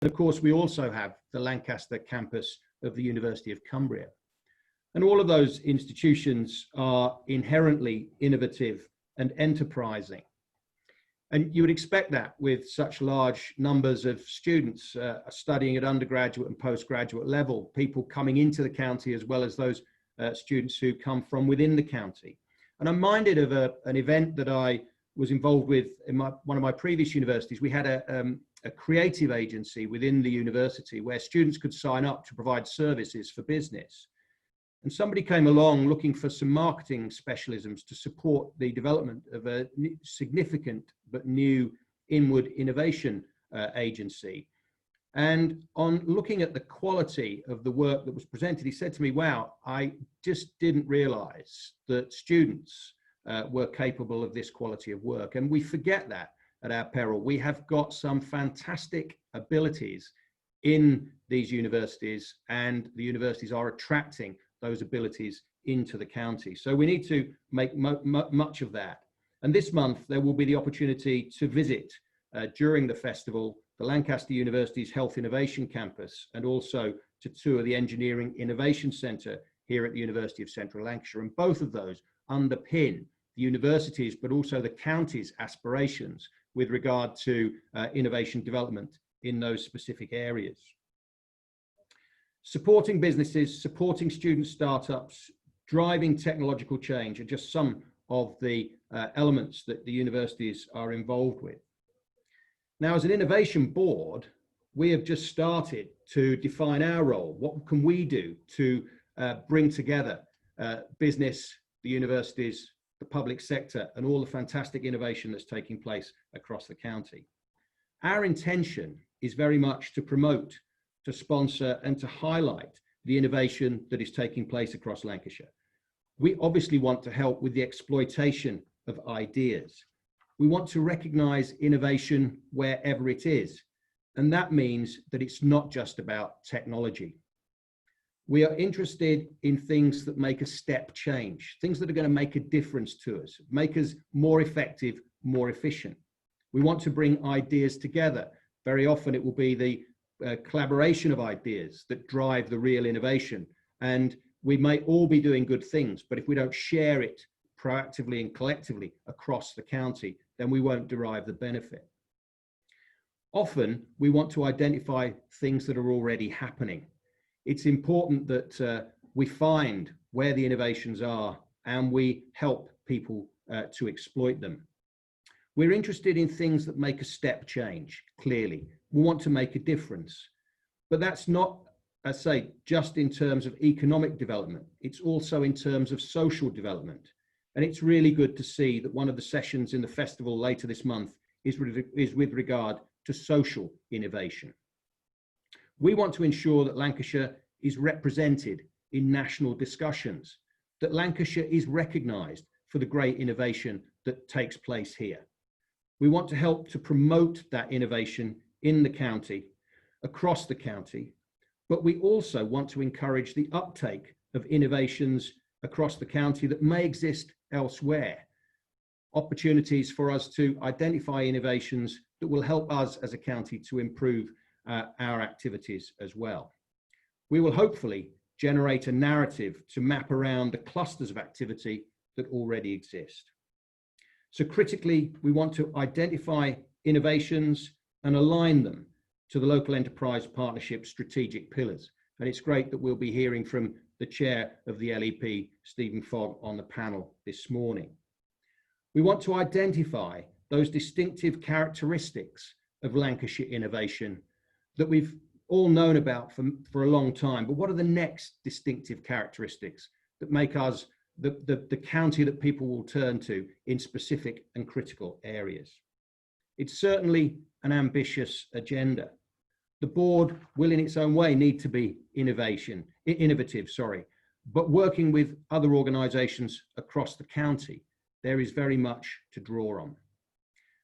And of course, we also have the Lancaster campus of the University of Cumbria. And all of those institutions are inherently innovative and enterprising. And you would expect that with such large numbers of students studying at undergraduate and postgraduate level, people coming into the county as well as those students who come from within the county. And I'm minded of an event that I was involved with in one of my previous universities. We had a creative agency within the university where students could sign up to provide services for business. And somebody came along looking for some marketing specialisms to support the development of a significant but new inward innovation agency. And on looking at the quality of the work that was presented, he said to me, wow, I just didn't realize that students were capable of this quality of work. And we forget that at our peril. We have got some fantastic abilities in these universities, and the universities are attracting those abilities into the county. So we need to make much of that. And this month, there will be the opportunity to visit during the festival, the Lancaster University's Health Innovation Campus, and also to tour the Engineering Innovation Centre here at the University of Central Lancashire. And both of those underpin the university's, but also the county's aspirations with regard to innovation development in those specific areas. Supporting businesses, supporting student startups, driving technological change are just some of the elements that the universities are involved with. Now, as an innovation board, we have just started to define our role. What can we do to bring together business, the universities, the public sector, and all the fantastic innovation that's taking place across the county? Our intention is very much to promote, to sponsor, and to highlight the innovation that is taking place across Lancashire. We obviously want to help with the exploitation of ideas. We want to recognise innovation wherever it is, and that means that it's not just about technology. We are interested in things that make a step change, things that are going to make a difference to us, make us more effective, more efficient. We want to bring ideas together. Very often it will be the collaboration of ideas that drive the real innovation. And we may all be doing good things, but if we don't share it proactively and collectively across the county, then we won't derive the benefit. Often we want to identify things that are already happening. It's important that we find where the innovations are and we help people to exploit them. We're interested in things that make a step change, clearly. We want to make a difference. But that's not, I say, just in terms of economic development. It's also in terms of social development. And it's really good to see that one of the sessions in the festival later this month is with regard to social innovation. We want to ensure that Lancashire is represented in national discussions, that Lancashire is recognised for the great innovation that takes place here. We want to help to promote that innovation in the county, across the county, but we also want to encourage the uptake of innovations across the county that may exist elsewhere. Opportunities for us to identify innovations that will help us as a county to improve our activities as well. We will hopefully generate a narrative to map around the clusters of activity that already exist. So critically, we want to identify innovations and align them to the local enterprise partnership strategic pillars. And it's great that we'll be hearing from the chair of the LEP, Stephen Fogg, on the panel this morning. We want to identify those distinctive characteristics of Lancashire innovation that we've all known about for a long time, but what are the next distinctive characteristics that make us the county that people will turn to in specific and critical areas? It's certainly an ambitious agenda. The board will in its own way need to be innovative, but working with other organisations across the county, there is very much to draw on.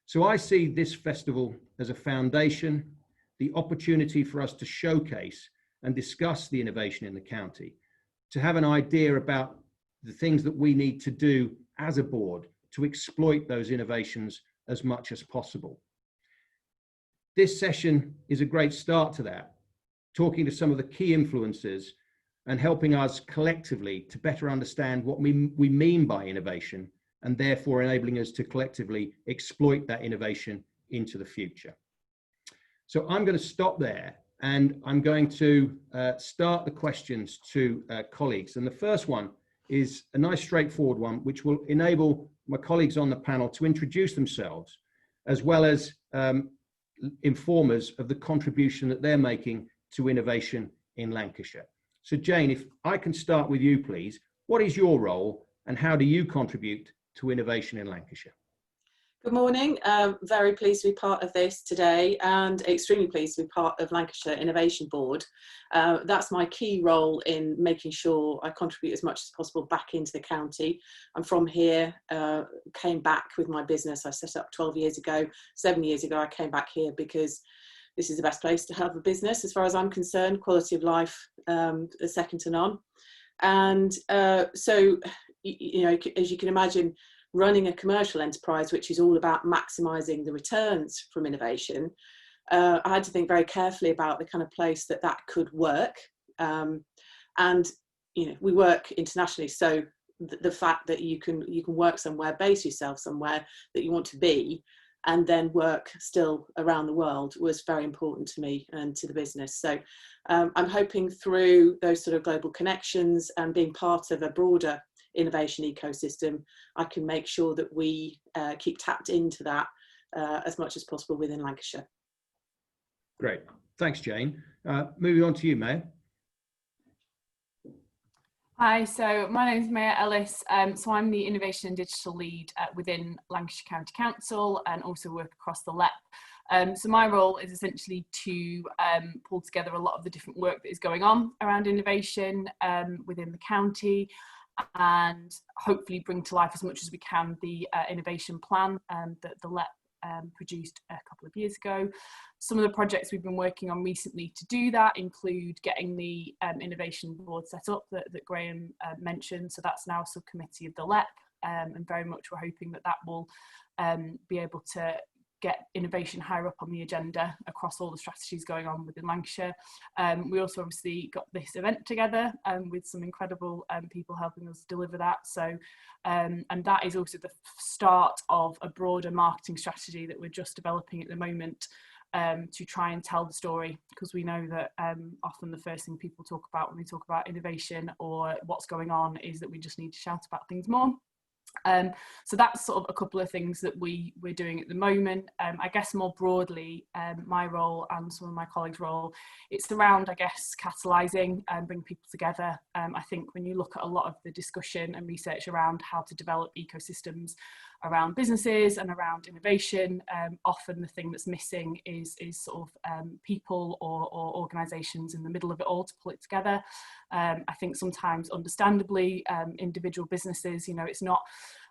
So I see this festival as a foundation, the opportunity for us to showcase and discuss the innovation in the county, to have an idea about the things that we need to do as a board to exploit those innovations as much as possible. this session is a great start to that, talking to some of the key influencers and helping us collectively to better understand what we mean by innovation, and therefore enabling us to collectively exploit that innovation into the future. So I'm going to stop there, and I'm going to start the questions to colleagues. And the first one is a nice straightforward one, which will enable my colleagues on the panel to introduce themselves, as well as inform us of the contribution that they're making to innovation in Lancashire. So Jane, if I can start with you, please. What is your role and how do you contribute to innovation in Lancashire? Good morning. Very pleased to be part of this today, and extremely pleased to be part of Lancashire Innovation Board. That's my key role in making sure I contribute as much as possible back into the county. I'm from here, came back with my business. I set up 12 years ago. 7 years ago, I came back here because this is the best place to have a business as far as I'm concerned. Quality of life is second to none. And so, you know, as you can imagine, running a commercial enterprise, which is all about maximising the returns from innovation, I had to think very carefully about the kind of place that could work. And, you know, we work internationally, so the fact that you can work somewhere, base yourself somewhere that you want to be, and then work still around the world was very important to me and to the business. So I'm hoping through those sort of global connections and being part of a broader innovation ecosystem, I can make sure that we keep tapped into that as much as possible within Lancashire. Great, thanks Jane. Moving on to you, Maya. Hi, so my name is Maya Ellis. So I'm the Innovation and Digital Lead within Lancashire County Council and also work across the LEP. So my role is essentially to pull together a lot of the different work that is going on around innovation within the county, and hopefully bring to life as much as we can the innovation plan that the LEP produced a couple of years ago. Some of the projects we've been working on recently to do that include getting the innovation board set up that Graham mentioned. So that's now a subcommittee of the LEP, and very much we're hoping that will be able to get innovation higher up on the agenda across all the strategies going on within Lancashire. We also obviously got this event together with some incredible people helping us deliver that. So, and that is also the start of a broader marketing strategy that we're just developing at the moment to try and tell the story, because we know that often the first thing people talk about when they talk about innovation or what's going on is that we just need to shout about things more. So that's sort of a couple of things that we're doing at the moment. I guess more broadly, my role and some of my colleagues' role, it's around, I guess, catalysing and bring people together. I think when you look at a lot of the discussion and research around how to develop ecosystems around businesses and around innovation, often the thing that's missing is sort of people or organisations in the middle of it all to pull it together. I think sometimes, understandably, individual businesses, you know, it's not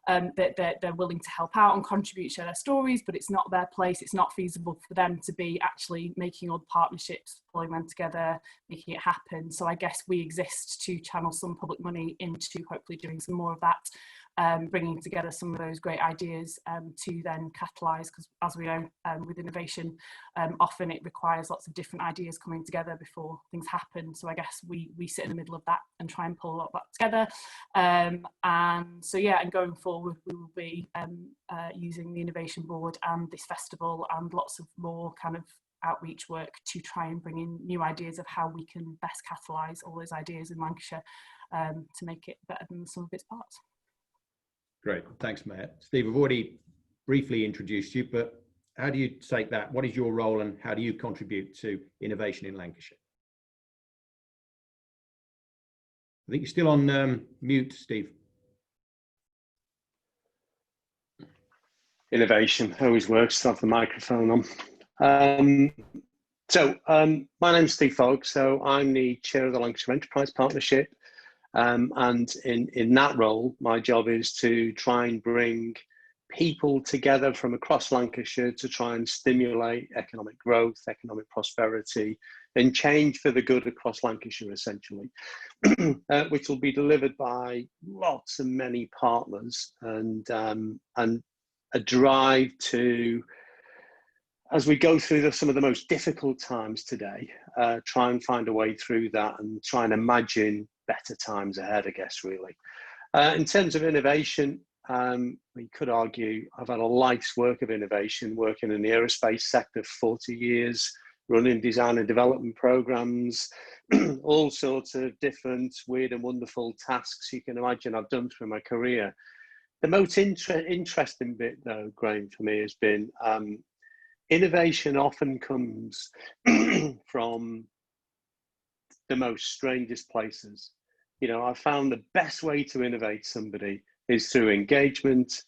that they're willing to help out and contribute, share their stories, but it's not their place. It's not feasible for them to be actually making all the partnerships, pulling them together, making it happen. So I guess we exist to channel some public money into hopefully doing some more of that, bringing together some of those great ideas to then catalyse, because as we know, with innovation, often it requires lots of different ideas coming together before things happen. So I guess we sit in the middle of that and try and pull a lot of that together. And so yeah, and going forward, we will be using the Innovation Board and this festival and lots of more kind of outreach work to try and bring in new ideas of how we can best catalyse all those ideas in Lancashire to make it better than the sum of its parts. Great, thanks, Matt. Steve, I've already briefly introduced you, but how do you take that? What is your role and how do you contribute to innovation in Lancashire? I think you're still on mute, Steve. Innovation always works to have the microphone on. My name's Steve Fogg, so I'm the chair of the Lancashire Enterprise Partnership. And in that role, my job is to try and bring people together from across Lancashire to try and stimulate economic growth, economic prosperity, and change for the good across Lancashire, essentially, which will be delivered by lots and many partners, and a drive to as we go through some of the most difficult times today, try and find a way through that and try and imagine better times ahead, I guess, really. In terms of innovation, we could argue I've had a life's work of innovation, working in the aerospace sector for 40 years, running design and development programs, all sorts of different weird and wonderful tasks you can imagine I've done through my career. The most interesting bit, though, Graham, for me has been innovation often comes from the most strangest places. You know, I found the best way to innovate somebody is through engagement,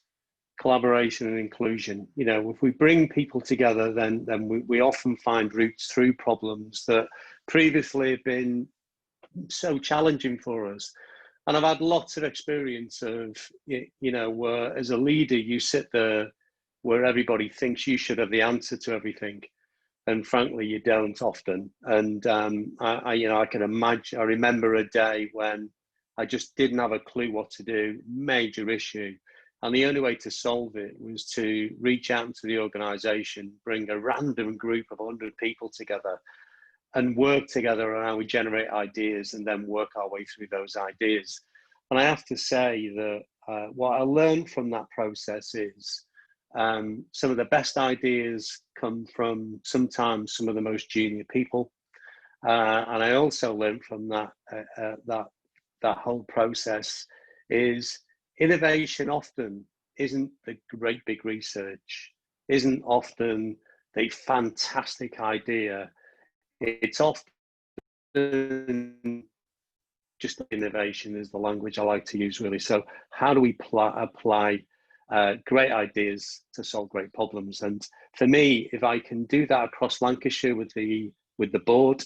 collaboration, and inclusion. You know, if we bring people together, then we often find routes through problems that previously have been so challenging for us. And I've had lots of experience of, you know, where as a leader, you sit there where everybody thinks you should have the answer to everything. And frankly, you don't often. And you know, I can imagine, I remember a day when I just didn't have a clue what to do, major issue. And the only way to solve it was to reach out into the organization, bring a random group of 100 people together and work together on how we generate ideas and then work our way through those ideas. And I have to say that what I learned from that process is some of the best ideas come from sometimes some of the most junior people. And I also learned from that whole process is innovation often isn't the great big research, isn't often the fantastic idea. It's often just innovation is the language I like to use, really. So how do we apply great ideas to solve great problems? And for me, if I can do that across Lancashire with the board,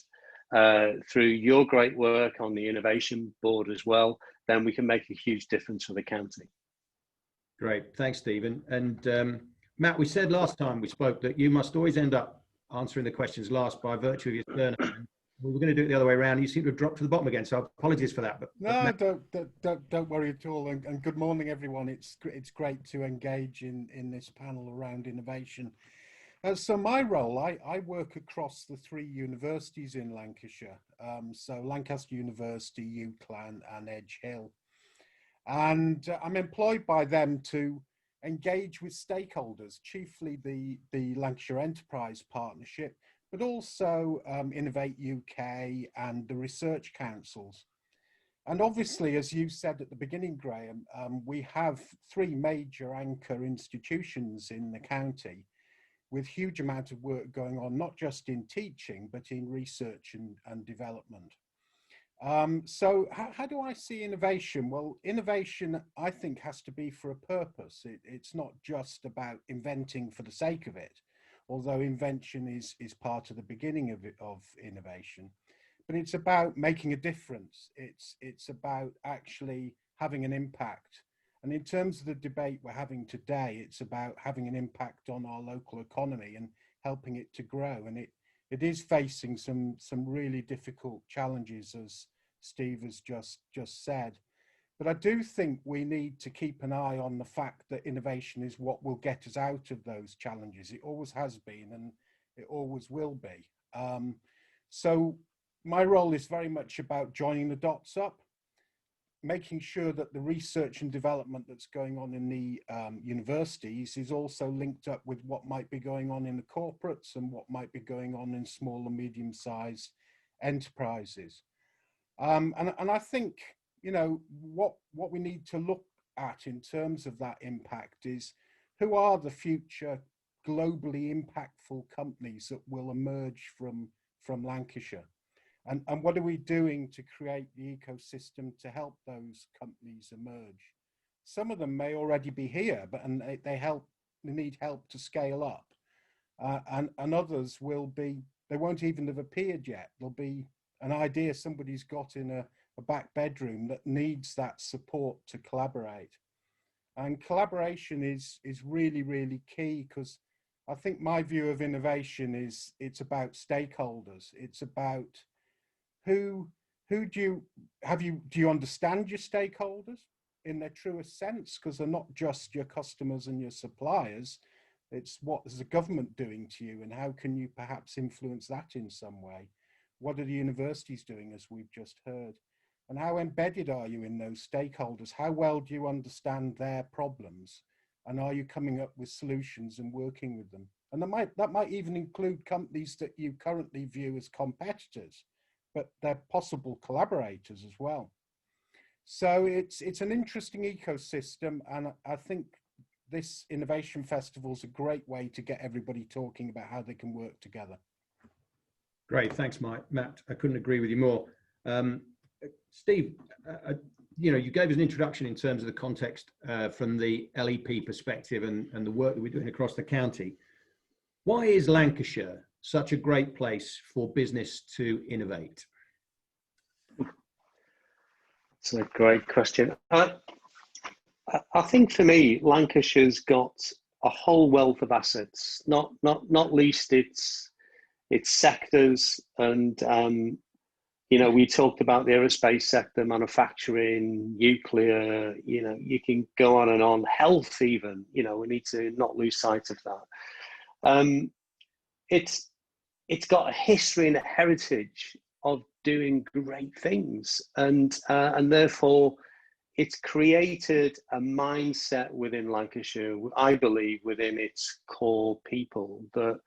through your great work on the innovation board as well, then we can make a huge difference for the county. Great, thanks, Stephen. And Matt, we said last time we spoke that you must always end up answering the questions last by virtue of your turn. We were going to do it the other way around. You seem to have dropped to the bottom again, so apologies for that. But no, don't worry at all. And good morning, everyone. It's great to engage in this panel around innovation. So my role, I work across the 3 universities in Lancashire. So Lancaster University, UCLan and Edge Hill. And I'm employed by them to engage with stakeholders, chiefly the Lancashire Enterprise Partnership, but also Innovate UK and the research councils. And obviously, as you said at the beginning, Graham, we have 3 major anchor institutions in the county with huge amount of work going on, not just in teaching, but in research and development. So how do I see innovation? Well, innovation, I think, has to be for a purpose. It's not just about inventing for the sake of it, although invention is part of the beginning of innovation. But it's about making a difference. It's about actually having an impact. And in terms of the debate we're having today, it's about having an impact on our local economy and helping it to grow. And it is facing some really difficult challenges, as Steve has just said. But I do think we need to keep an eye on the fact that innovation is what will get us out of those challenges. It always has been, and it always will be. So my role is very much about joining the dots up, making sure that the research and development that's going on in the universities is also linked up with what might be going on in the corporates and what might be going on in small and medium-sized enterprises. And I think, you know, what we need to look at in terms of that impact is who are the future globally impactful companies that will emerge from Lancashire? And what are we doing to create the ecosystem to help those companies emerge? Some of them may already be here, but they need help to scale up. And others they won't even have appeared yet. There'll be an idea somebody's got in a back bedroom that needs that support to collaborate. And collaboration is really, really key, because I think my view of innovation is it's about stakeholders. It's about do you understand your stakeholders in their truest sense? Because they're not just your customers and your suppliers. It's what is the government doing to you, and how can you perhaps influence that in some way? What are the universities doing, as we've just heard? And how embedded are you in those stakeholders? How well do you understand their problems? And are you coming up with solutions and working with them? And that might even include companies that you currently view as competitors, but they're possible collaborators as well. So it's an interesting ecosystem, and I think this Innovation Festival is a great way to get everybody talking about how they can work together. Great, thanks, Matt. I couldn't agree with you more. Steve, you gave us an introduction in terms of the context from the LEP perspective and the work that we're doing across the county. Why is Lancashire such a great place for business to innovate? It's a great question. I think for me, Lancashire's got a whole wealth of assets, not least its sectors. And we talked about the aerospace sector, manufacturing, nuclear. You can go on and on. Health, even. We need to not lose sight of that. It's got a history and a heritage of doing great things, and therefore it's created a mindset within Lancashire, I believe, within its core people that,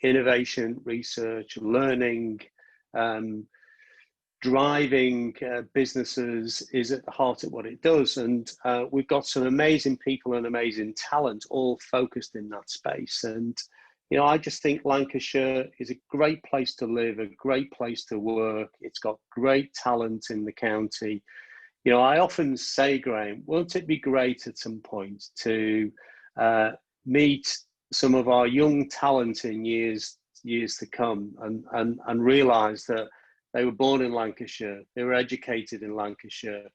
innovation, research, learning, driving businesses is at the heart of what it does. And we've got some amazing people and amazing talent all focused in that space. And, I just think Lancashire is a great place to live, a great place to work. It's got great talent in the county. I often say, Graham, won't it be great at some point to meet some of our young talent in years to come and realise that they were born in Lancashire, they were educated in Lancashire,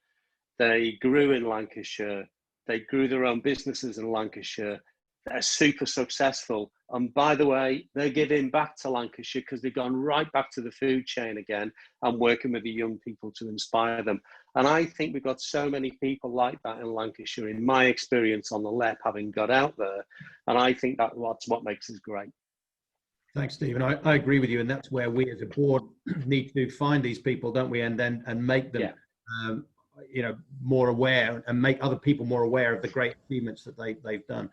they grew in Lancashire, they grew their own businesses in Lancashire, they're super successful. And by the way, they're giving back to Lancashire because they've gone right back to the food chain again and working with the young people to inspire them. And I think we've got so many people like that in Lancashire, in my experience on the LEP, having got out there. And I think that's what makes us great. Thanks, Steve. And I agree with you. And that's where we as a board need to find these people, don't we? And make them, more aware, and make other people more aware of the great achievements that they've done.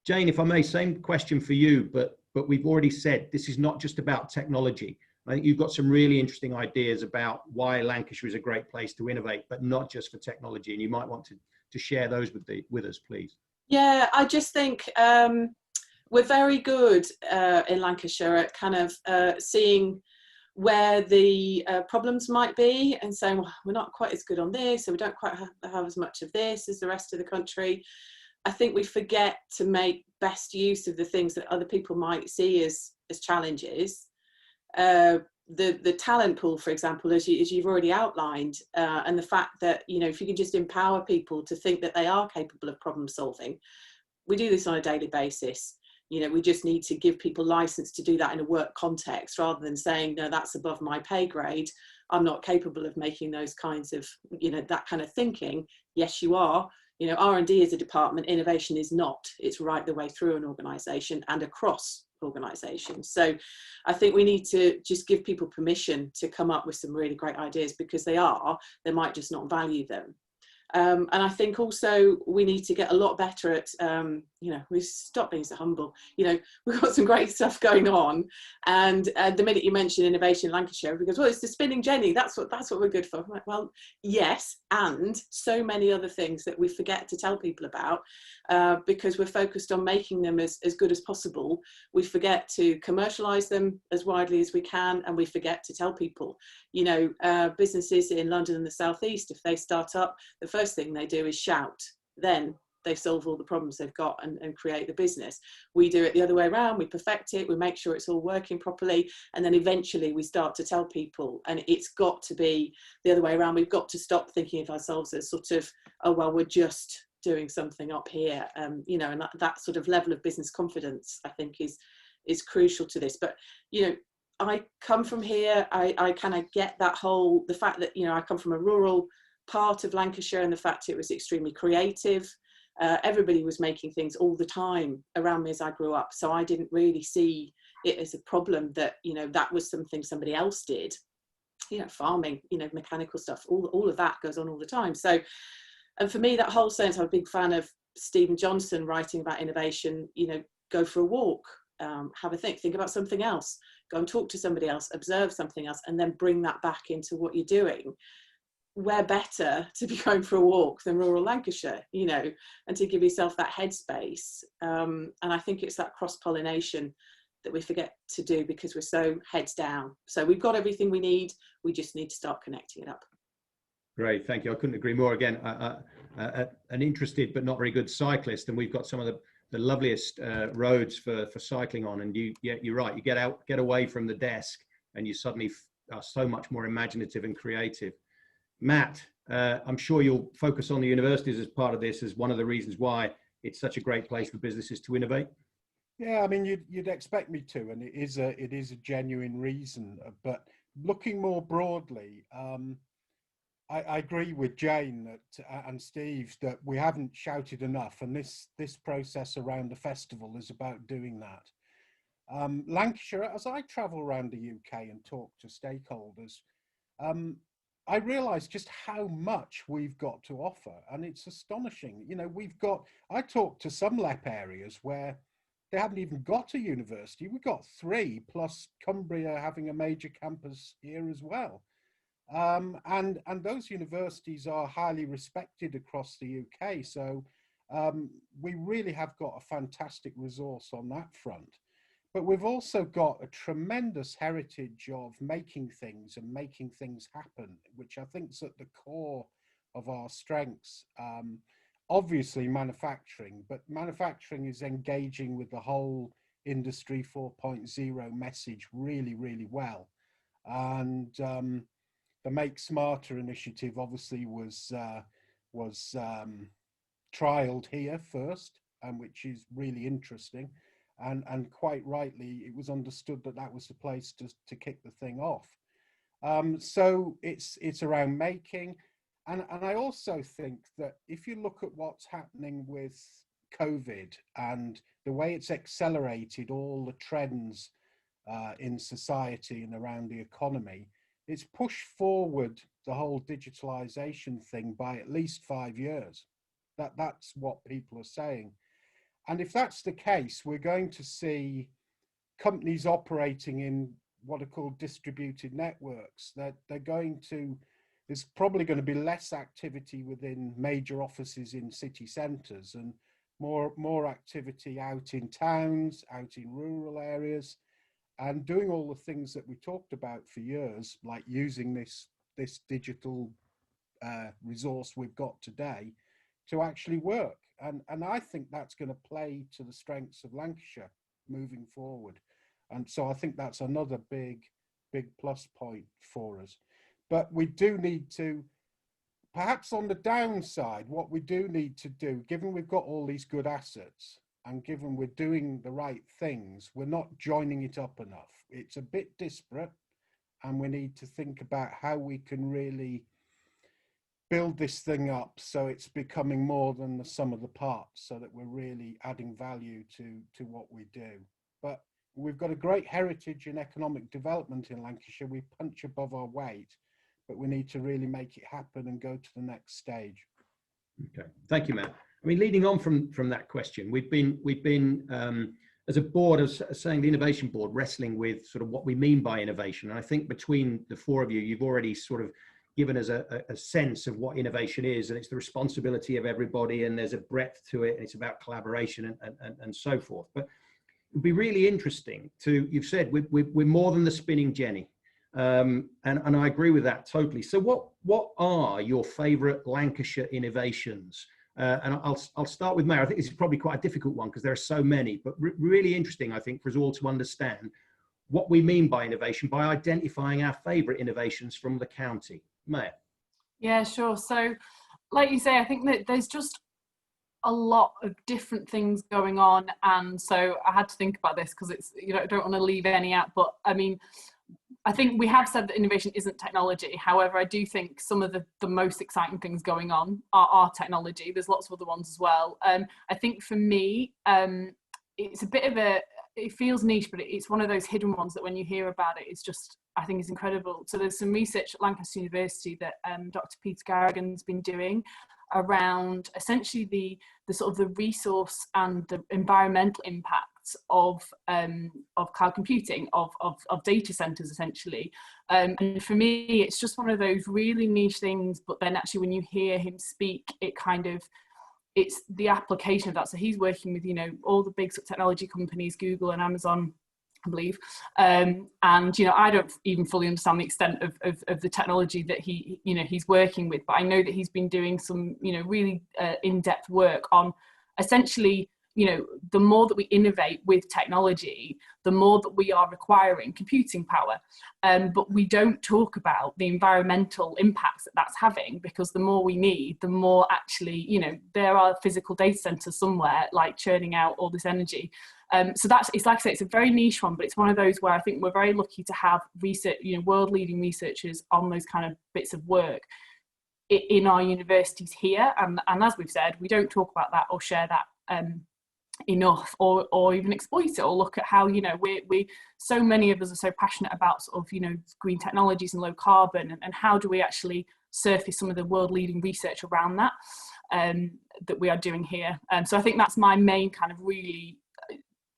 Jane, if I may, same question for you, but we've already said this is not just about technology. I think you've got some really interesting ideas about why Lancashire is a great place to innovate, but not just for technology. And you might want to share those with us, please. Yeah, I just think we're very good in Lancashire at kind of seeing where the problems might be and saying, well, we're not quite as good on this, so we don't quite have as much of this as the rest of the country. I think we forget to make best use of the things that other people might see as challenges. The talent pool, for example, as you've already outlined, and the fact that, if you can just empower people to think that they are capable of problem solving. We do this on a daily basis. We just need to give people license to do that in a work context, rather than saying, no, that's above my pay grade. I'm not capable of making those kinds of, that kind of thinking. Yes, you are. R&D is a department, innovation is not. It's right the way through an organisation and across organisations. So I think we need to just give people permission to come up with some really great ideas, because they might just not value them. And I think also we need to get a lot better at, we stop being so humble. We've got some great stuff going on, and the minute you mention innovation in Lancashire, everybody goes, well, it's the spinning Jenny. That's what we're good for. I'm like, well, yes, and so many other things that we forget to tell people about because we're focused on making them as good as possible. We forget to commercialise them as widely as we can, and we forget to tell people. Businesses in London and the South East, if they start up, the first thing they do is shout. Then they solve all the problems they've got and create the business. We do it the other way around. We perfect it. We make sure it's all working properly. And then eventually we start to tell people, and it's got to be the other way around. We've got to stop thinking of ourselves as sort of, oh, well, we're just doing something up here. And that sort of level of business confidence, I think, is crucial to this. But, I come from here. I kind of get the fact that, I come from a rural part of Lancashire, and the fact it was extremely creative. Everybody was making things all the time around me as I grew up. So I didn't really see it as a problem that, you know, that was something somebody else did. You know, farming, you know, mechanical stuff, all of that goes on all the time. So, and for me, that whole sense, I'm a big fan of Stephen Johnson writing about innovation. You know, go for a walk, have a think about something else, go and talk to somebody else, observe something else, and then bring that back into what you're doing. Where better to be going for a walk than rural Lancashire, you know, and to give yourself that headspace. And I think it's that cross-pollination that we forget to do because we're so heads down. So we've got everything we need. We just need to start connecting it up. Great, thank you. I couldn't agree more. Again, an interested but not very good cyclist, and we've got some of the loveliest roads for cycling on. And you're right. You get away from the desk, and you suddenly are so much more imaginative and creative. Matt, I'm sure you'll focus on the universities as part of this, as one of the reasons why it's such a great place for businesses to innovate. Yeah, I mean, you'd expect me to, and it is a genuine reason. But looking more broadly, I agree with Jane and Steve that we haven't shouted enough, and this process around the festival is about doing that. Lancashire, as I travel around the UK and talk to stakeholders, I realise just how much we've got to offer, and it's astonishing. You know, I talk to some LEP areas where they haven't even got a university. We've got 3, plus Cumbria having a major campus here as well. And those universities are highly respected across the UK. So we really have got a fantastic resource on that front. But we've also got a tremendous heritage of making things and making things happen, which I think is at the core of our strengths. Obviously manufacturing, but manufacturing is engaging with the whole Industry 4.0 message really, really well. And the Make Smarter initiative obviously was trialed here first, and which is really interesting. And quite rightly, it was understood that that was the place to kick the thing off. So it's around making. And I also think that if you look at what's happening with COVID and the way it's accelerated all the trends in society and around the economy, it's pushed forward the whole digitalization thing by at least 5 years. That's what people are saying. And if that's the case, we're going to see companies operating in what are called distributed networks. There's probably going to be less activity within major offices in city centres and more activity out in towns, out in rural areas, and doing all the things that we talked about for years, like using this digital resource we've got today to actually work. And I think that's going to play to the strengths of Lancashire moving forward. And so I think that's another big plus point for us. But we do need to, perhaps on the downside, what we do need to do, given we've got all these good assets and given we're doing the right things, we're not joining it up enough. It's a bit disparate, and we need to think about how we can really build this thing up so it's becoming more than the sum of the parts, so that we're really adding value to what we do. But we've got a great heritage in economic development in Lancashire. We punch above our weight, but we need to really make it happen and go to the next stage. Okay, thank you, Matt. I mean, leading on from that question, we've been as a board, as saying the Innovation Board, wrestling with sort of what we mean by innovation. And I think between the 4 of you, you've already sort of given us a sense of what innovation is, and it's the responsibility of everybody, and there's a breadth to it, and it's about collaboration and so forth. But it would be really interesting you've said we're more than the spinning jenny. And I agree with that totally. So what are your favourite Lancashire innovations? And I'll start with Mary. I think this is probably quite a difficult one because there are so many, but really interesting, I think, for us all to understand what we mean by innovation by identifying our favourite innovations from the county. Maya. Yeah, sure. So, like you say, I think that there's just a lot of different things going on, and so I had to think about this because it's, you know, I don't want to leave any out, but I mean, I think we have said that innovation isn't technology. However, I do think some of the most exciting things going on are technology. There's lots of other ones as well. I think for me, it's a bit of it feels niche, but it's one of those hidden ones that when you hear about it, it's just, I think it's incredible. So there's some research at Lancaster University that Dr. Peter Garrigan's been doing around essentially the sort of the resource and the environmental impacts of cloud computing, of data centers essentially. And for me, it's just one of those really niche things, but then actually when you hear him speak, it's the application of that. So he's working with, all the big sort of technology companies, Google and Amazon, I believe. And, I don't even fully understand the extent of the technology that he's working with, but I know that he's been doing some, really in-depth work on essentially, the more that we innovate with technology, the more that we are requiring computing power. But we don't talk about the environmental impacts that that's having, because the more we need, the more actually, there are physical data centers somewhere like churning out all this energy. So it's like I say, it's a very niche one, but it's one of those where I think we're very lucky to have research, world-leading researchers on those kind of bits of work in our universities here. And as we've said, we don't talk about that or share that enough, or even exploit it, or look at how we so many of us are so passionate about sort of green technologies and low carbon, and how do we actually surface some of the world-leading research around that that we are doing here. So I think that's my main kind of really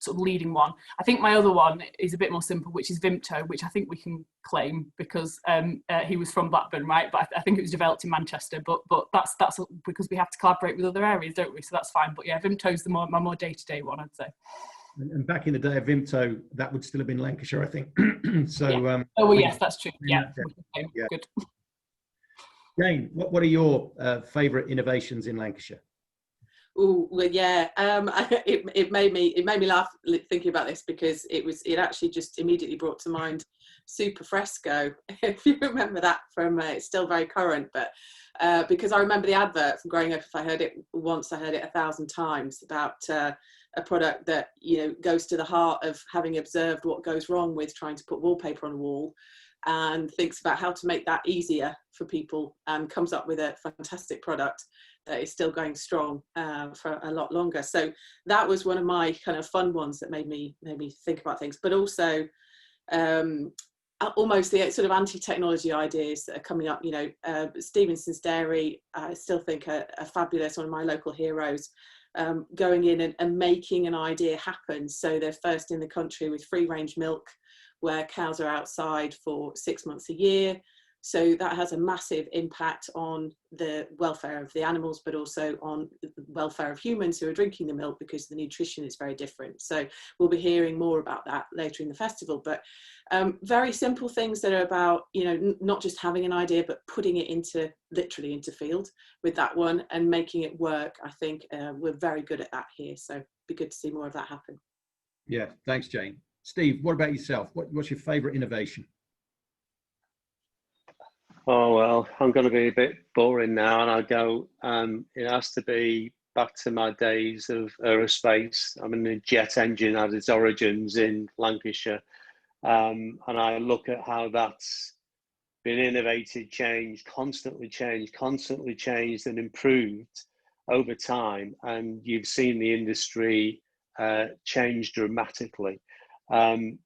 sort of leading one. I think my other one is a bit more simple, which is Vimto, which I think we can claim because he was from Blackburn, right? But I think it was developed in Manchester, but that's because we have to collaborate with other areas, don't we? So that's fine. But yeah, Vimto's my more day-to-day one, I'd say. And back in the day of Vimto, that would still have been Lancashire, I think. So. Yeah. Oh well, yes, that's true. Yeah. Yeah. Good. Jane, what are your favourite innovations in Lancashire? Oh well, yeah. It made me laugh thinking about this, because it actually just immediately brought to mind Super Fresco. If you remember that from, it's still very current, but because I remember the advert from growing up. If I heard it once, I heard it 1,000 times about a product that goes to the heart of having observed what goes wrong with trying to put wallpaper on a wall, and thinks about how to make that easier for people, and comes up with a fantastic product that is still going strong for a lot longer. So that was one of my kind of fun ones that made me think about things, but also almost the sort of anti-technology ideas that are coming up. Stevenson's Dairy, I still think are fabulous, one of my local heroes, going in and making an idea happen. So they're first in the country with free range milk, where cows are outside for 6 months a year. So that has a massive impact on the welfare of the animals, but also on the welfare of humans who are drinking the milk, because the nutrition is very different. So we'll be hearing more about that later in the festival. But very simple things that are about, not just having an idea, but putting it literally into field with that one and making it work. I think we're very good at that here. So it'd be good to see more of that happen. Yeah, thanks, Jane. Steve, what about yourself? What's your favourite innovation? Oh, well, I'm going to be a bit boring now, and I'll go, it has to be back to my days of aerospace. I mean, the jet engine has its origins in Lancashire, and I look at how that's been innovated, constantly changed and improved over time, and you've seen the industry change dramatically. I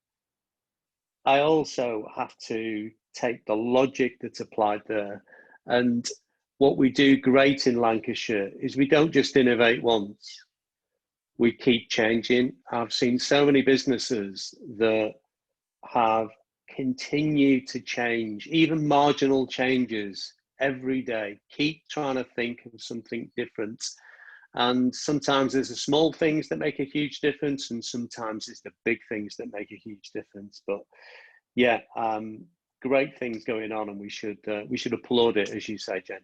also have to take the logic that's applied there. And what we do great in Lancashire is we don't just innovate once, we keep changing. I've seen so many businesses that have continued to change, even marginal changes every day, keep trying to think of something different. And sometimes there's the small things that make a huge difference, and sometimes it's the big things that make a huge difference. But yeah, great things going on, and we should applaud it, as you say, Jen.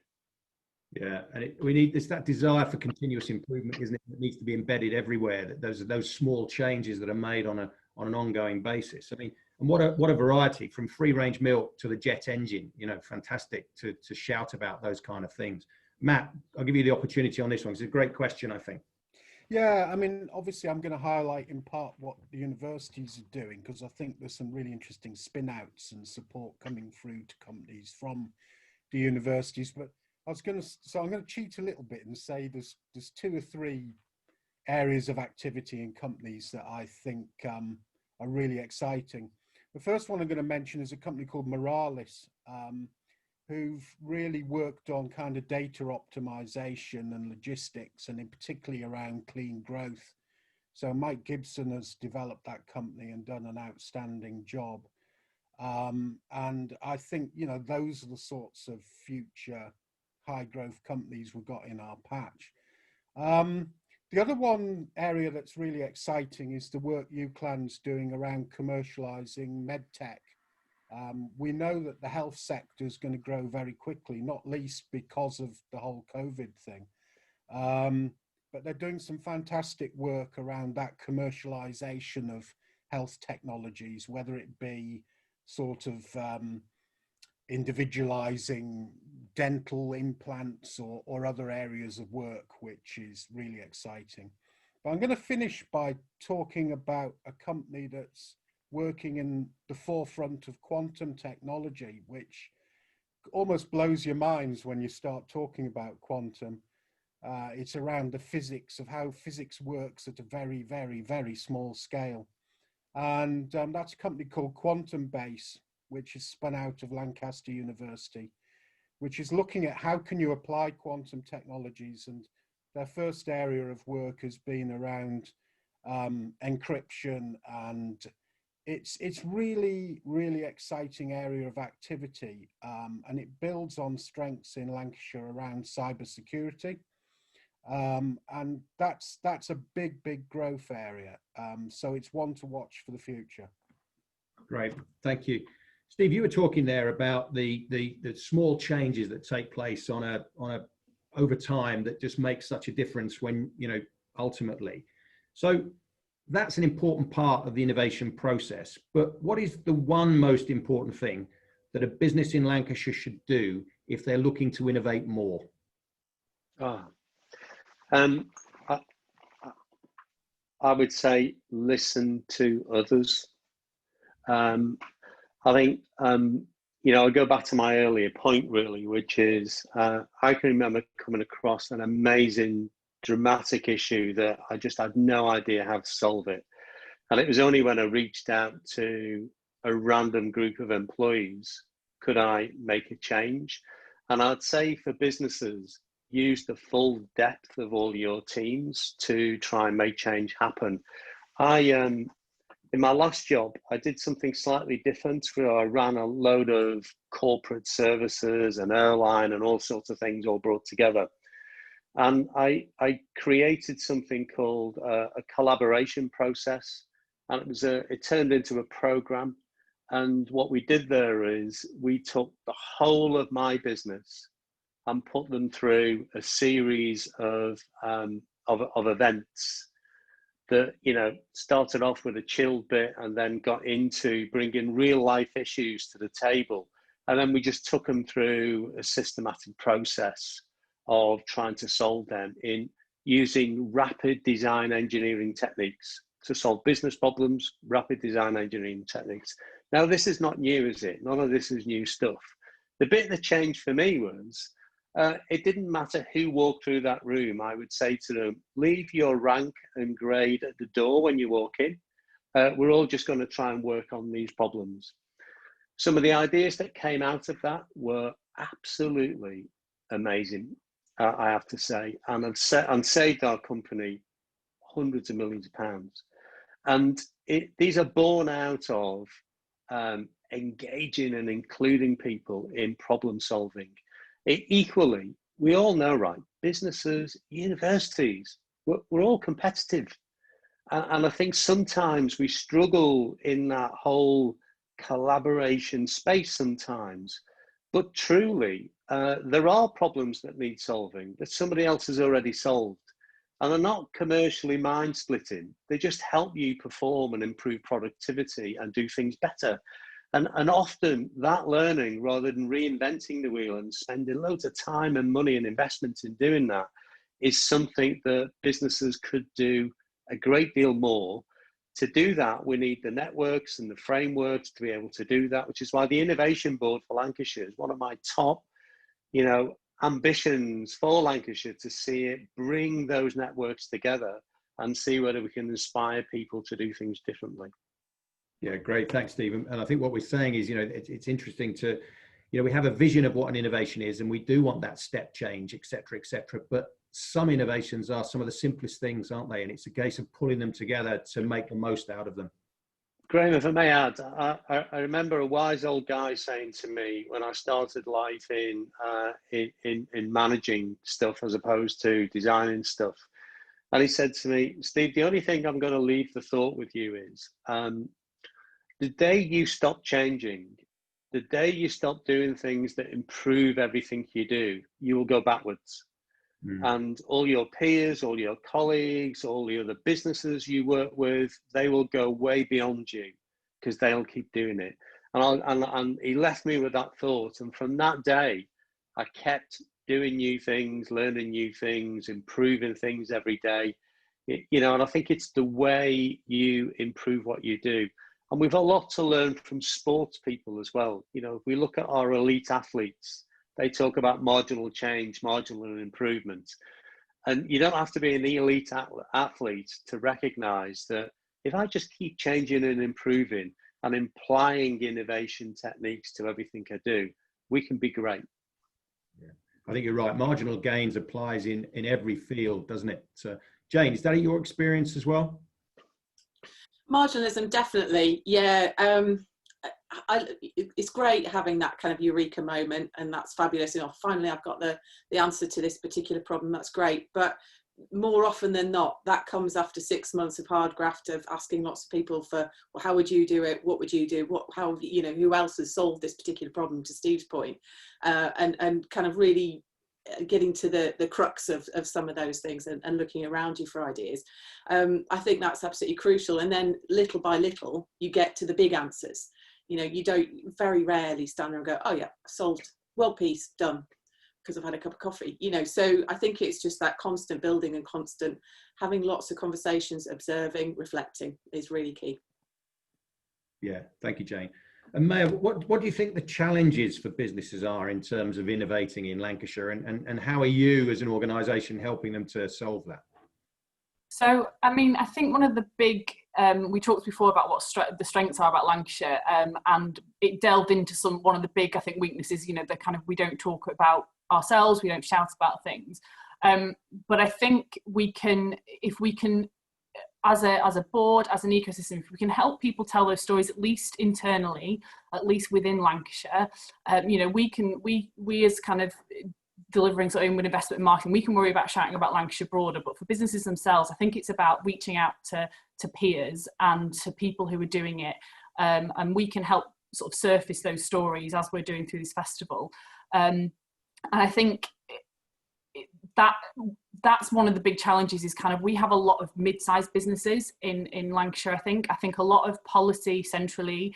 Yeah, and we need that desire for continuous improvement, isn't it? It needs to be embedded everywhere. That those small changes that are made on an ongoing basis. I mean, and what a variety, from free range milk to the jet engine. Fantastic to shout about those kind of things. Matt, I'll give you the opportunity on this one. It's a great question, I think. Yeah, I mean, obviously, I'm going to highlight in part what the universities are doing, because I think there's some really interesting spin outs and support coming through to companies from the universities. But I'm going to cheat a little bit and say there's two or three areas of activity in companies that I think are really exciting. The first one I'm going to mention is a company called Moralis, who've really worked on kind of data optimization and logistics, and in particularly around clean growth. So Mike Gibson has developed that company and done an outstanding job. And I think, you know, those are the sorts of future high growth companies we've got in our patch. The other one area that's really exciting is the work UCLAN's doing around commercializing medtech. We know that the health sector is going to grow very quickly, not least because of the whole COVID thing. But they're doing some fantastic work around that commercialization of health technologies, whether it be sort of individualizing dental implants or other areas of work, which is really exciting. But I'm going to finish by talking about a company that's working in the forefront of quantum technology, which almost blows your minds when you start talking about quantum. It's around the physics of how physics works at a very, very, very small scale. And that's a company called Quantum Base, which is spun out of Lancaster University, which is looking at how can you apply quantum technologies. And their first area of work has been around encryption, and it's really, really exciting area of activity, and it builds on strengths in Lancashire around cybersecurity. And that's a big growth area. So it's one to watch for the future. Great, thank you. Steve, you were talking there about the small changes that take place on a over time that just makes such a difference when, you know, ultimately. So that's an important part of the innovation process. But what is the one most important thing that a business in Lancashire should do if they're looking to innovate more? I would say listen to others. I think, you know, I'll go back to my earlier point really, which is I can remember coming across an amazing dramatic issue that I just had no idea how to solve it. And it was only when I reached out to a random group of employees could I make a change. And I'd say for businesses, use the full depth of all your teams to try and make change happen. In my last job, I did something slightly different where I ran a load of corporate services and airline and all sorts of things all brought together. And I created something called a collaboration process, and it turned into a program. And what we did there is we took the whole of my business and put them through a series of events that, you know, started off with a chilled bit and then got into bringing real life issues to the table. And then we just took them through a systematic process of trying to solve them in using rapid design engineering techniques to solve business problems, rapid design engineering techniques. Now, this is not new, is it? None of this is new stuff. The bit that changed for me was, it didn't matter who walked through that room. I would say to them, leave your rank and grade at the door when you walk in. We're all just going to try and work on these problems. Some of the ideas that came out of that were absolutely amazing, I have to say, and saved our company hundreds of millions of pounds. And these are born out of engaging and including people in problem solving. Equally, we all know, right, businesses, universities, we're all competitive. And I think sometimes we struggle in that whole collaboration space sometimes. But truly, there are problems that need solving that somebody else has already solved. And they're not commercially mind splitting. They just help you perform and improve productivity and do things better. And often that learning, rather than reinventing the wheel and spending loads of time and money and investment in doing that, is something that businesses could do a great deal more. To do that, we need the networks and the frameworks to be able to do that, which is why the Innovation Board for Lancashire is one of my top, ambitions for Lancashire, to see it bring those networks together and see whether we can inspire people to do things differently. Yeah, great. Thanks, Stephen. And I think what we're saying is, it's interesting to, we have a vision of what an innovation is, and we do want that step change, et cetera, but some innovations are some of the simplest things, aren't they? And it's a case of pulling them together to make the most out of them. Graham, if I may add, I remember a wise old guy saying to me when I started life in managing stuff as opposed to designing stuff. And he said to me, Steve, the only thing I'm going to leave the thought with you is, the day you stop changing, the day you stop doing things that improve everything you do, you will go backwards. And all your peers, all your colleagues, all the other businesses you work with, they will go way beyond you because they'll keep doing it. And he left me with that thought. And from that day, I kept doing new things, learning new things, improving things every day. And I think it's the way you improve what you do. And we've a lot to learn from sports people as well. If we look at our elite athletes, they talk about marginal change, marginal improvement. And you don't have to be an elite athlete to recognize that if I just keep changing and improving and applying innovation techniques to everything I do, we can be great. Yeah, I think you're right. Marginal gains applies in every field, doesn't it? Jane, is that your experience as well? Marginalism, definitely. Yeah. It's great having that kind of eureka moment, and that's fabulous. Finally, I've got the answer to this particular problem. That's great. But more often than not, that comes after 6 months of hard graft of asking lots of people for, well, how would you do it? What would you do? Who else has solved this particular problem, to Steve's point, and kind of really getting to the crux of some of those things and looking around you for ideas. I think that's absolutely crucial. And then little by little, you get to the big answers. You don't very rarely stand there and go, oh yeah, solved, world peace, done, because I've had a cup of coffee. So I think it's just that constant building and constant having lots of conversations, observing, reflecting is really key. Yeah, thank you, Jane. And Maya, what do you think the challenges for businesses are in terms of innovating in Lancashire, and how are you as an organisation helping them to solve that? So, I think one of the big, we talked before about what the strengths are about Lancashire, and it delved into one of the big, I think, weaknesses, the kind of, we don't talk about ourselves, we don't shout about things. But I think we can, if we can, as a board, as an ecosystem, if we can help people tell those stories, at least internally, at least within Lancashire, we as kind of delivering sort of inward investment in marketing, we can worry about shouting about Lancashire broader, but for businesses themselves, I think it's about reaching out to peers and to people who are doing it, and we can help sort of surface those stories as we're doing through this festival. And I think that's one of the big challenges, is kind of, we have a lot of mid-sized businesses in Lancashire. I think a lot of policy centrally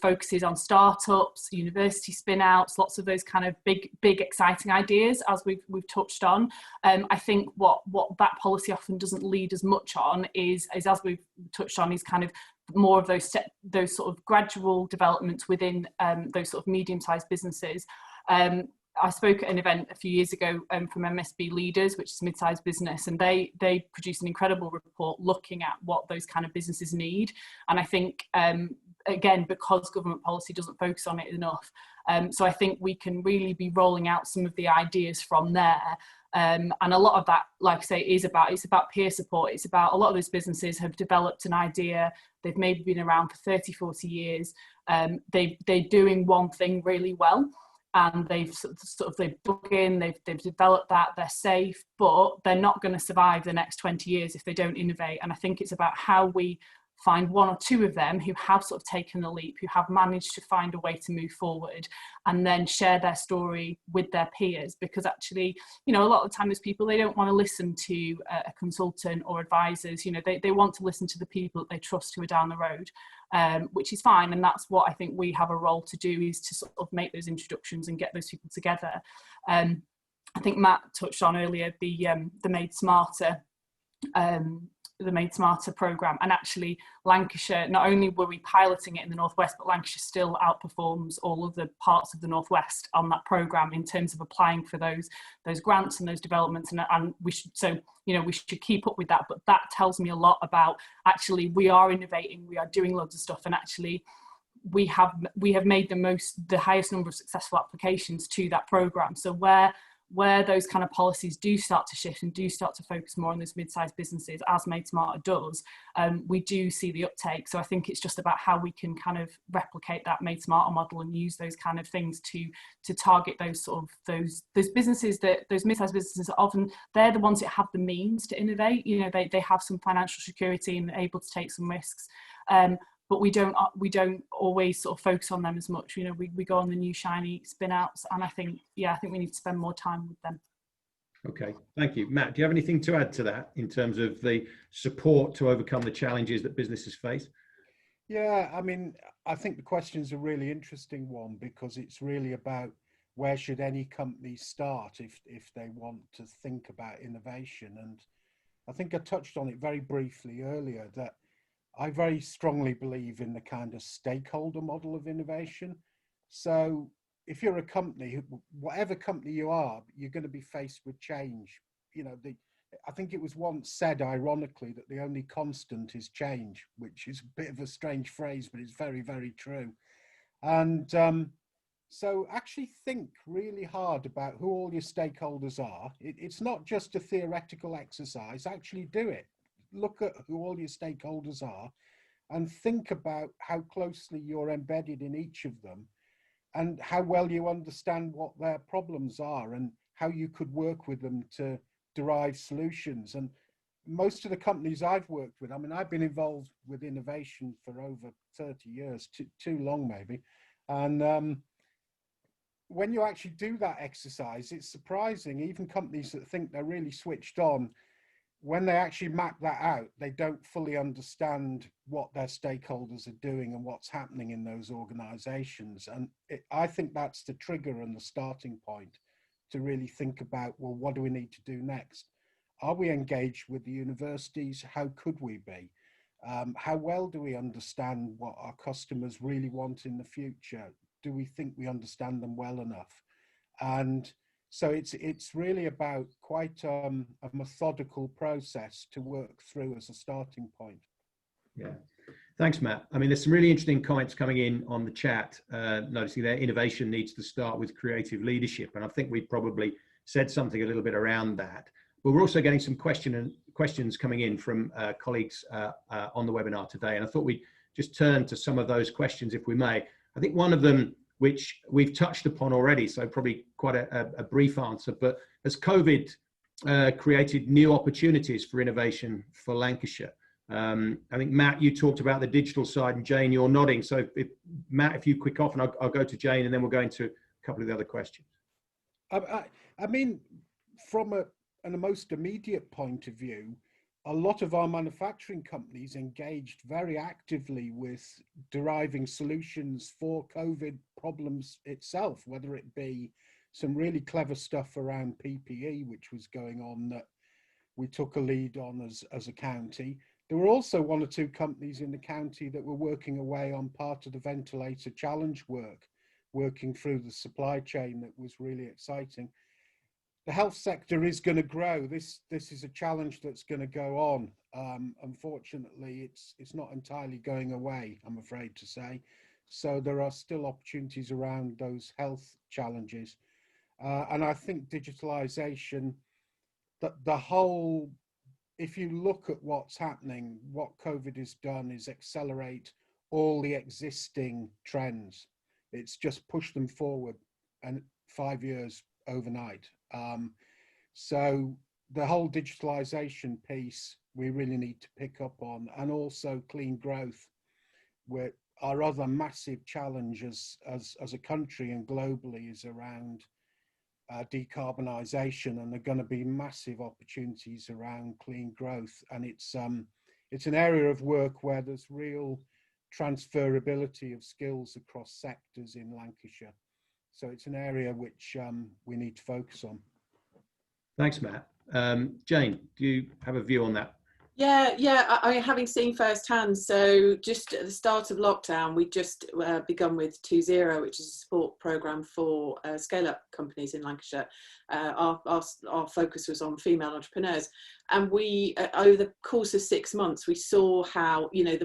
focuses on startups, university spin-outs, lots of those kind of big exciting ideas, as we've touched on. I think what that policy often doesn't lead as much on is as we've touched on, is kind of more of those sort of gradual developments within those sort of medium-sized businesses. I spoke at an event a few years ago from MSB Leaders, which is a mid-sized business, and they produced an incredible report looking at what those kind of businesses need. And I think, again, because government policy doesn't focus on it enough, so I think we can really be rolling out some of the ideas from there. And a lot of that, like I say, it's about peer support. It's about, a lot of those businesses have developed an idea, they've maybe been around for 30, 40 years, they're doing one thing really well, and they've dug in, they've developed that, they're safe, but they're not going to survive the next 20 years if they don't innovate. And I think it's about how we find one or two of them who have sort of taken the leap, who have managed to find a way to move forward, and then share their story with their peers. Because actually, a lot of the time, those people, they don't want to listen to a consultant or advisors. They want to listen to the people that they trust who are down the road, which is fine. And that's what I think we have a role to do, is to sort of make those introductions and get those people together. I think Matt touched on earlier the Made Smarter programme, and actually Lancashire, not only were we piloting it in the Northwest, but Lancashire still outperforms all of the parts of the Northwest on that programme in terms of applying for those grants and those developments, and we should keep up with that. But that tells me a lot about, actually, we are innovating, we are doing loads of stuff, and actually we have made the highest number of successful applications to that programme. So where those kind of policies do start to shift and do start to focus more on those mid-sized businesses, as Made Smarter does, we do see the uptake. So I think it's just about how we can kind of replicate that Made Smarter model and use those kind of things to target those sort of those businesses, those mid-sized businesses. Often they're the ones that have the means to innovate. You know, they have some financial security and they're able to take some risks. But we don't always sort of focus on them as much. You know, we go on the new shiny spin outs, and I think we need to spend more time with them. Okay, thank you. Matt, do you have anything to add to that in terms of the support to overcome the challenges that businesses face? Yeah, I mean, I think the question's a really interesting one, because it's really about where should any company start if they want to think about innovation. And I think I touched on it very briefly earlier, that I very strongly believe in the kind of stakeholder model of innovation. So if you're a company, whatever company you are, you're going to be faced with change. You know, I think it was once said, ironically, that the only constant is change, which is a bit of a strange phrase, but it's very, very true. And so actually think really hard about who all your stakeholders are. It's not just a theoretical exercise, actually do it. Look at who all your stakeholders are and think about how closely you're embedded in each of them and how well you understand what their problems are and how you could work with them to derive solutions. And most of the companies I've worked with, I mean, I've been involved with innovation for over 30 years, too long maybe. And when you actually do that exercise, it's surprising, even companies that think they're really switched on, when they actually map that out, they don't fully understand what their stakeholders are doing and what's happening in those organizations. And I think that's the trigger and the starting point to really think about, well, what do we need to do next? Are we engaged with the universities? How could we be? How well do we understand what our customers really want in the future? Do we think we understand them well enough? And so it's really about quite a methodical process to work through as a starting point. Yeah, thanks, Matt. I mean, there's some really interesting comments coming in on the chat, noticing that innovation needs to start with creative leadership. And I think we probably said something a little bit around that. But we're also getting some questions coming in from colleagues on the webinar today. And I thought we'd just turn to some of those questions, if we may. I think one of them, which we've touched upon already, so probably quite a brief answer, but has COVID created new opportunities for innovation for Lancashire? I think, Matt, you talked about the digital side, and Jane, you're nodding. So Matt, if you quick off, and I'll go to Jane, and then we'll go into a couple of the other questions. I mean, from a most immediate point of view, a lot of our manufacturing companies engaged very actively with deriving solutions for COVID problems itself, whether it be some really clever stuff around PPE, which was going on that we took a lead on as a county. There were also one or two companies in the county that were working away on part of the ventilator challenge work, working through the supply chain. That was really exciting. The health sector is going to grow. This is a challenge that's going to go on. Unfortunately, it's not entirely going away, I'm afraid to say. So there are still opportunities around those health challenges. And I think digitalization, the whole, if you look at what's happening, what COVID has done is accelerate all the existing trends. It's just pushed them forward, and 5 years overnight. So the whole digitalization piece we really need to pick up on, and also clean growth, where our other massive challenge as a country and globally is around decarbonisation, and there are going to be massive opportunities around clean growth. And it's an area of work where there's real transferability of skills across sectors in Lancashire. So it's an area which we need to focus on. Thanks, Matt. Jane, do you have a view on that? Yeah, I having seen firsthand. So just at the start of lockdown, we just begun with 2.0, which is a support program for scale-up companies in Lancashire. Our focus was on female entrepreneurs, and we over the course of 6 months, we saw how, you know,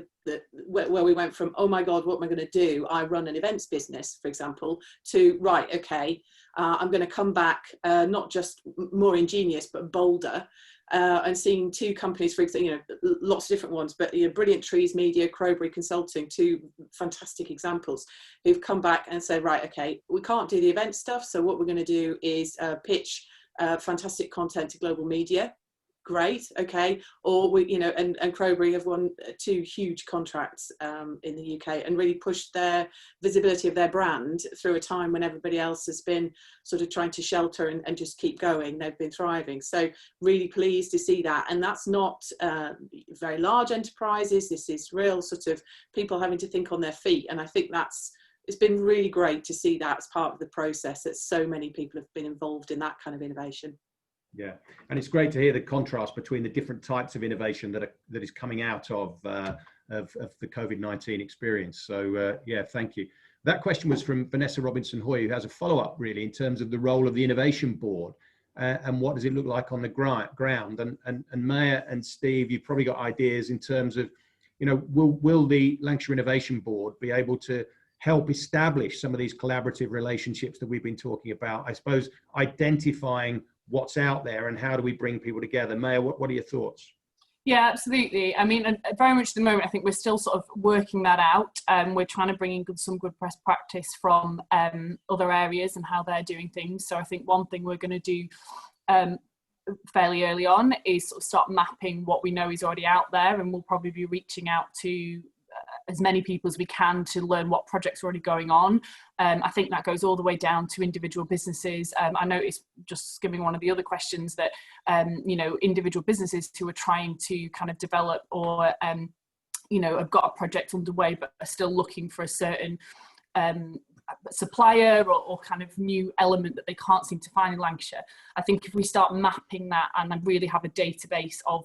where we went from, oh my God, what am I going to do? I run an events business, for example, to right, okay, I'm going to come back, not just more ingenious but bolder. And seeing two companies, for example, you know, lots of different ones, but, you know, Brilliant Trees Media, Crowbury Consulting, two fantastic examples who've come back and said, right, okay, we can't do the event stuff. So what we're going to do is pitch fantastic content to global media. Great, okay. Or we, you know, and Crowbury have won 2 huge contracts in the UK and really pushed their visibility of their brand through a time when everybody else has been sort of trying to shelter and just keep going. They've been thriving. So really pleased to see that. And that's not very large enterprises. This is real sort of people having to think on their feet. And I think it's been really great to see that as part of the process, that so many people have been involved in that kind of innovation. Yeah, and it's great to hear the contrast between the different types of innovation that is coming out of the COVID-19 experience. So yeah, thank you. That question was from Vanessa Robinson-Hoy, who has a follow-up really in terms of the role of the Innovation Board and what does it look like on the ground. And Maya and Steve, you've probably got ideas in terms of, you know, will the Lancashire Innovation Board be able to help establish some of these collaborative relationships that we've been talking about? I suppose identifying what's out there and how do we bring people together. Maya, what are your thoughts? Yeah, absolutely. I mean, very much at the moment, I think we're still sort of working that out. We're trying to bring in some good best practice from other areas and how they're doing things. So I think one thing we're going to do fairly early on is sort of start mapping what we know is already out there, and we'll probably be reaching out to as many people as we can to learn what projects are already going on. I think that goes all the way down to individual businesses. I noticed, just skimming one of the other questions, that you know, individual businesses who are trying to kind of develop or you know, have got a project underway but are still looking for a certain supplier or kind of new element that they can't seem to find in Lancashire. I think if we start mapping that and then really have a database of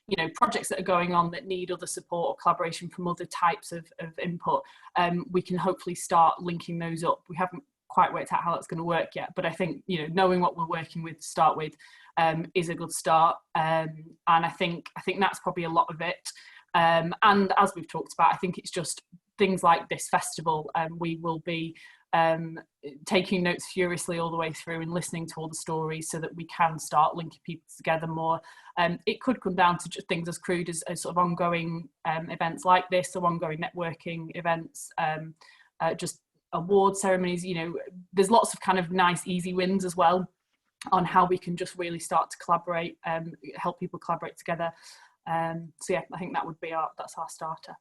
you know, projects that are going on that need other support or collaboration from other types of input, we can hopefully start linking those up. We haven't quite worked out how that's going to work yet, but I think, you know, knowing what we're working with to start with is a good start, and I think that's probably a lot of it. And as we've talked about, I think it's just things like this festival. We will be taking notes furiously all the way through and listening to all the stories so that we can start linking people together more. It could come down to just things as crude as sort of ongoing events like this, or ongoing networking events, just award ceremonies. You know, there's lots of kind of nice easy wins as well on how we can just really start to collaborate, help people collaborate together. So yeah, I think that would be that's our starter.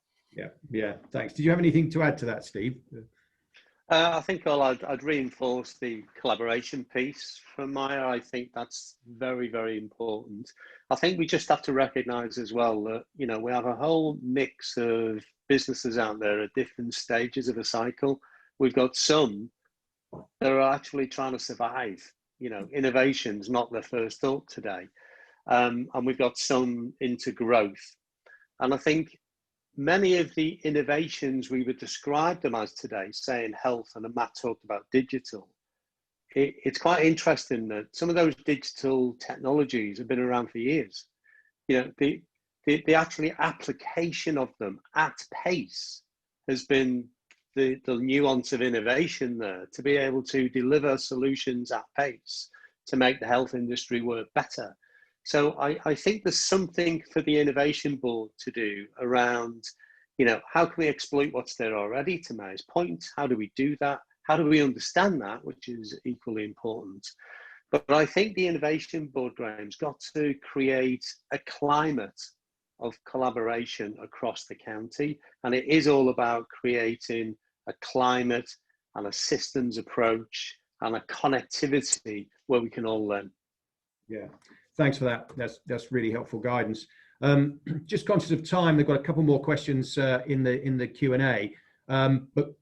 Yeah, thanks. Did you have anything to add to that, Steve? I think I'd reinforce the collaboration piece from Maya. I think that's very, very important. I think we just have to recognise as well that, you know, we have a whole mix of businesses out there at different stages of a cycle. We've got some that are actually trying to survive. You know, innovation's not their first thought today. And we've got some into growth. And I think many of the innovations we would describe them as today, say in health, and Matt talked about digital, it's quite interesting that some of those digital technologies have been around for years. You know, the actually application of them at pace has been the nuance of innovation there, to be able to deliver solutions at pace to make the health industry work better. So I think there's something for the Innovation Board to do around, you know, how can we exploit what's there already, to May's point? How do we do that? How do we understand that, which is equally important? But I think the Innovation Board, Graham's got to create a climate of collaboration across the county. And it is all about creating a climate and a systems approach and a connectivity where we can all learn. Yeah. Thanks for that. That's really helpful guidance. Just conscious of time, they've got a couple more questions in the Q&A, but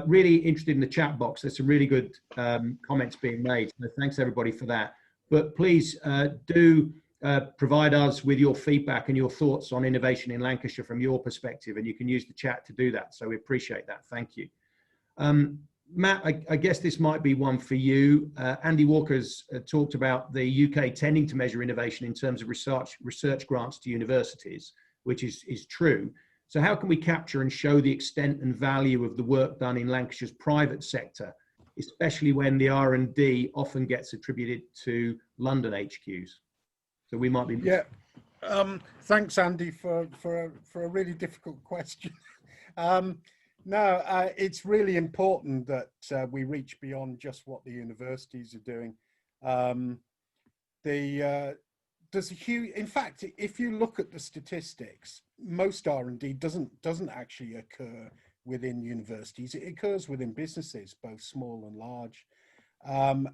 really interested in the chat box. There's some really good comments being made. So thanks everybody for that. but please do provide us with your feedback and your thoughts on innovation in Lancashire from your perspective, and you can use the chat to do that. So we appreciate that. Thank you. Matt, I guess this might be one for you. Andy Walker's talked about the UK tending to measure innovation in terms of research grants to universities, which is true. So how can we capture and show the extent and value of the work done in Lancashire's private sector, especially when the R&D often gets attributed to London HQs? So we might be... Yeah, thanks, Andy, for a really difficult question. No, it's really important that we reach beyond just what the universities are doing. There's a huge, in fact, if you look at the statistics, most R&D doesn't actually occur within universities. It occurs within businesses, both small and large,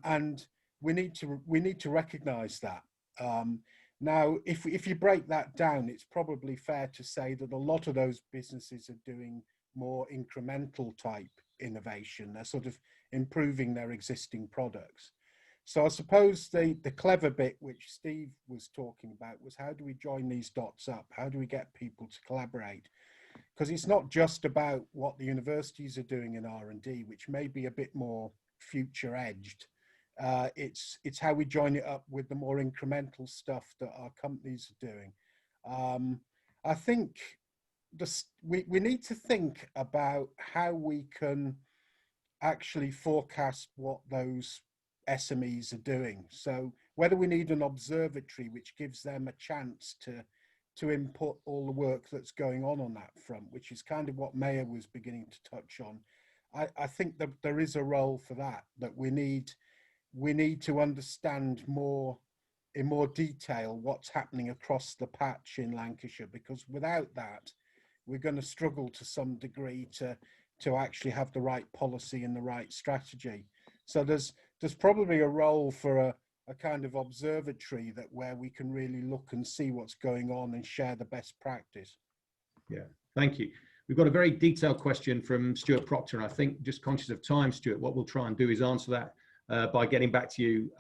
and we need to recognise that. Now, if you break that down, it's probably fair to say that a lot of those businesses are doing more incremental type innovation. They're sort of improving their existing products. So I suppose the clever bit, which Steve was talking about, was how do we join these dots up? How do we get people to collaborate? Because it's not just about what the universities are doing in R&D, which may be a bit more future edged. It's how we join it up with the more incremental stuff that our companies are doing. I think we need to think about how we can actually forecast what those SMEs are doing. So whether we need an observatory which gives them a chance to input all the work that's going on that front, which is kind of what Maya was beginning to touch on. I think that there is a role for that we need to understand in more detail what's happening across the patch in Lancashire, because without that, we're going to struggle to some degree to actually have the right policy and the right strategy. So there's probably a role for a kind of observatory where we can really look and see what's going on and share the best practice. Yeah, thank you. We've got a very detailed question from Stuart Proctor, and I think, just conscious of time, Stuart, what we'll try and do is answer that by getting back to you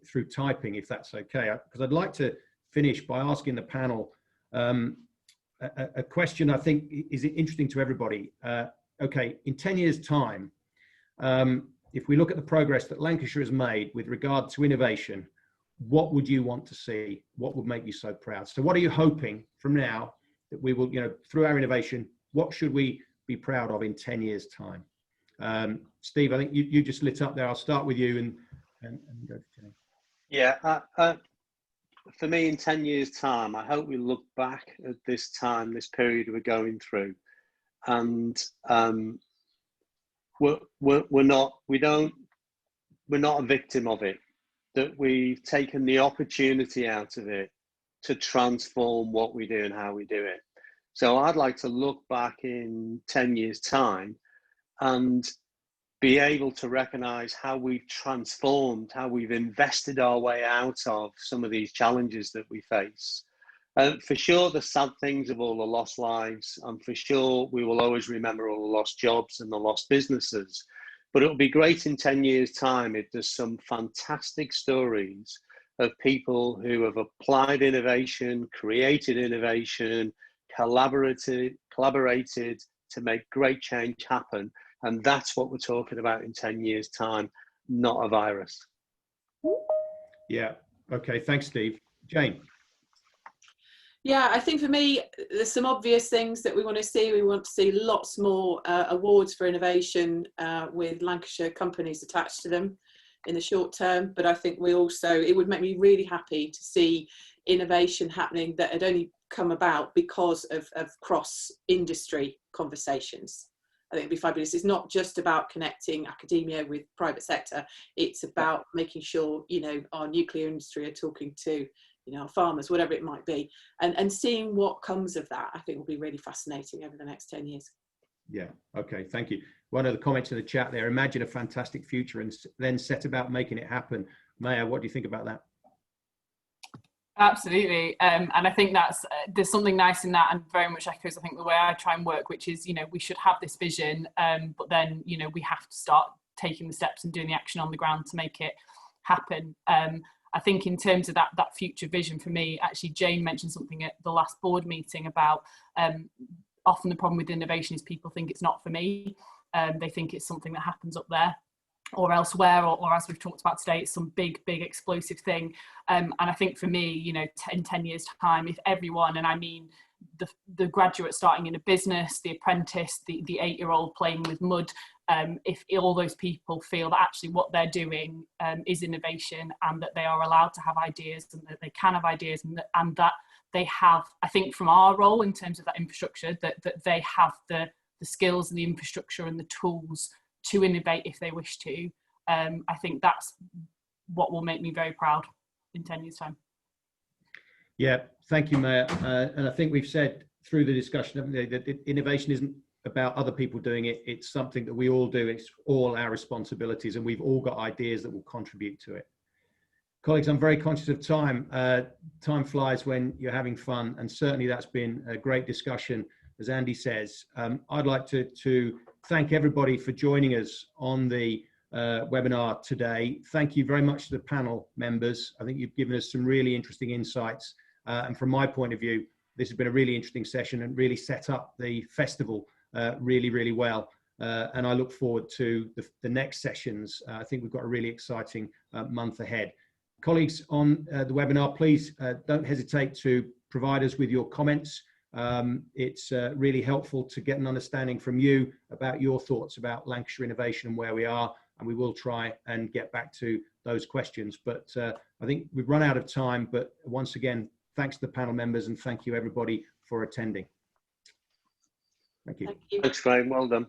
through typing, if that's okay. Because I'd like to finish by asking the panel a question I think is interesting to everybody. Okay, in 10 years' time, if we look at the progress that Lancashire has made with regard to innovation, what would you want to see? What would make you so proud? So what are you hoping from now that we will, through our innovation, what should we be proud of in 10 years' time? Steve, I think you just lit up there. I'll start with you and go to Jenny. Yeah, for me, in 10 years' time, I hope we look back at this time, this period we're going through, and we're not a victim of it. That we've taken the opportunity out of it to transform what we do and how we do it. So I'd like to look back in 10 years' time and be able to recognize how we've transformed, how we've invested our way out of some of these challenges that we face. For sure, the sad things of all the lost lives, and for sure, we will always remember all the lost jobs and the lost businesses. But it'll be great in 10 years' time if there's some fantastic stories of people who have applied innovation, created innovation, collaborated to make great change happen. And that's what we're talking about in 10 years' time, not a virus. Yeah, okay, thanks, Steve. Jane? Yeah, I think for me, there's some obvious things that we want to see. We want to see lots more awards for innovation with Lancashire companies attached to them in the short term. But I think it would make me really happy to see innovation happening that had only come about because of cross-industry conversations. I think it'd be fabulous. It's not just about connecting academia with private sector. It's about making sure, our nuclear industry are talking to, our farmers, whatever it might be, and seeing what comes of that, I think will be really fascinating over the next 10 years. Yeah, okay, thank you. One of the comments in the chat there, imagine a fantastic future and then set about making it happen. Maya, what do you think about that? Absolutely, and I think there's something nice in that, and very much echoes, I think, the way I try and work, which is, we should have this vision, but then, we have to start taking the steps and doing the action on the ground to make it happen. I think in terms of that future vision for me, actually Jane mentioned something at the last board meeting about often the problem with innovation is people think it's not for me. They think it's something that happens up there or elsewhere, or as we've talked about today, it's some big explosive thing. And I think for me, you know, in 10 years time, if everyone, and I mean the graduate starting in a business, the apprentice, the 8-year-old playing with mud, if all those people feel that actually what they're doing is innovation, and that they are allowed to have ideas, and that they can have ideas, and that they have, I think from our role in terms of that infrastructure, that they have the skills and the infrastructure and the tools to innovate if they wish to, I think that's what will make me very proud in 10 years time. Yeah, thank you, Mayor. And I think we've said through the discussion, haven't we, that innovation isn't about other people doing it. It's something that we all do. It's all our responsibilities, and we've all got ideas that will contribute to it. Colleagues, I'm very conscious of time. Time flies when you're having fun, and certainly that's been a great discussion, as Andy says. I'd like to thank everybody for joining us on the webinar today. Thank you very much to the panel members. I think you've given us some really interesting insights. And from my point of view, this has been a really interesting session and really set up the festival really well. And I look forward to the next sessions. I think we've got a really exciting month ahead. Colleagues on the webinar, please don't hesitate to provide us with your comments. It's really helpful to get an understanding from you about your thoughts about Lancashire innovation and where we are, and we will try and get back to those questions. But I think we've run out of time, but once again, thanks to the panel members, and thank you everybody for attending. Thank you. Thank you. Thanks, Graham. Well done.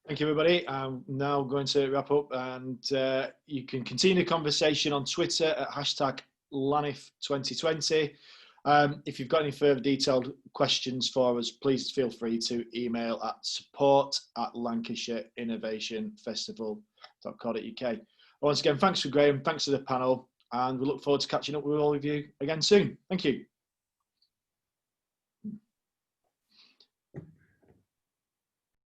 Thank you, everybody. I'm now going to wrap up, and you can continue the conversation on Twitter at #LANIF2020. If you've got any further detailed questions for us, please feel free to email at support@lancashireinnovationfestival.co.uk. Once again, thanks for Graham, thanks to the panel, and we look forward to catching up with all of you again soon. Thank you.